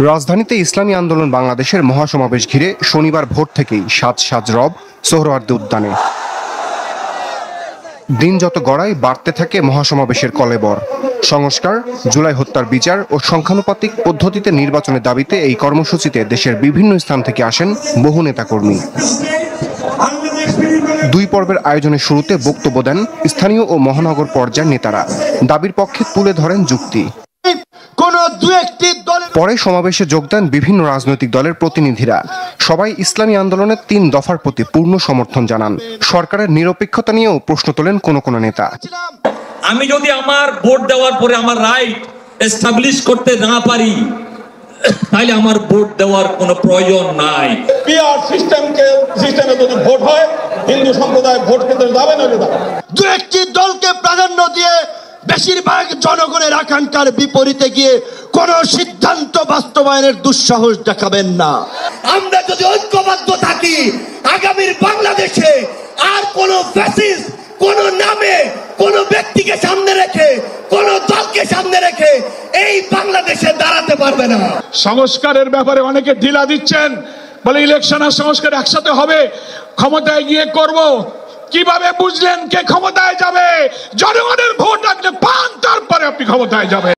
রাজধানীতে ইসলামী আন্দোলন বাংলাদেশের মহাসমাবেশ ঘিরে শনিবার ভোর থেকেই সাজ রব সোহরাওয়ার্দী উদ্যানে। দিন যত গড়ায় বাড়তে থাকে মহাসমাবেশের কলেবর। সংস্কার, জুলাই হত্যার বিচার ও সংখ্যানুপাতিক পদ্ধতিতে নির্বাচনের দাবিতে এই কর্মসূচিতে দেশের বিভিন্ন স্থান থেকে আসেন বহু নেতাকর্মী। দুই পর্বের আয়োজনের শুরুতে বক্তব্য দেন স্থানীয় ও মহানগর পর্যায়ের নেতারা। দাবির পক্ষে তুলে ধরেন যুক্তি। পরে সমাবেশে যোগ দেন বিভিন্ন রাজনৈতিক দলের প্রতিনিধিরা। সবাই ইসলামী আন্দোলনের 3 দফার প্রতি পূর্ণ সমর্থন জানান। সরকারের নিরপেক্ষতা নিয়েও প্রশ্ন তোলেন কোন নেতা। আমি যদি আমার ভোট দেওয়ার পরে আমার রাইট এস্টাবলিশ করতে না পারি, তাহলে আমার ভোট দেওয়ার কোনো প্রয়োজন নাই। পিআর সিস্টেমে যদি ভোট হয়, হিন্দু সম্প্রদায় ভোট পেতে যাবে না। দু একটি দলকে প্রাধান্য দিয়ে বেশিরভাগ জনগণের আকাঙ্ক্ষার বিপরীতে গিয়ে কোন সিদ্ধান্ত বাস্তবায়নের দুঃসাহস দেখাবেন না। আমরা যদি ঐক্যবদ্ধ থাকি, আগামীর বাংলাদেশে আর কোন ফ্যাসিস্ট কোন নামে কোন ব্যক্তিকে সামনে রেখে কোন দলকে সামনে রেখে এই বাংলাদেশে দাঁড়াতে পারবে না। সংস্কারের ব্যাপারে অনেকে ঢিলা দিচ্ছেন, বলে ইলেকশন আর সংস্কার একসাথে হবে, ক্ষমতায় গিয়ে করব। কিভাবে বুঝলেন কে ক্ষমতায় যাবে? জনগণের ভোট আপনি পান, তারপরে আপনি ক্ষমতায় যাবেন।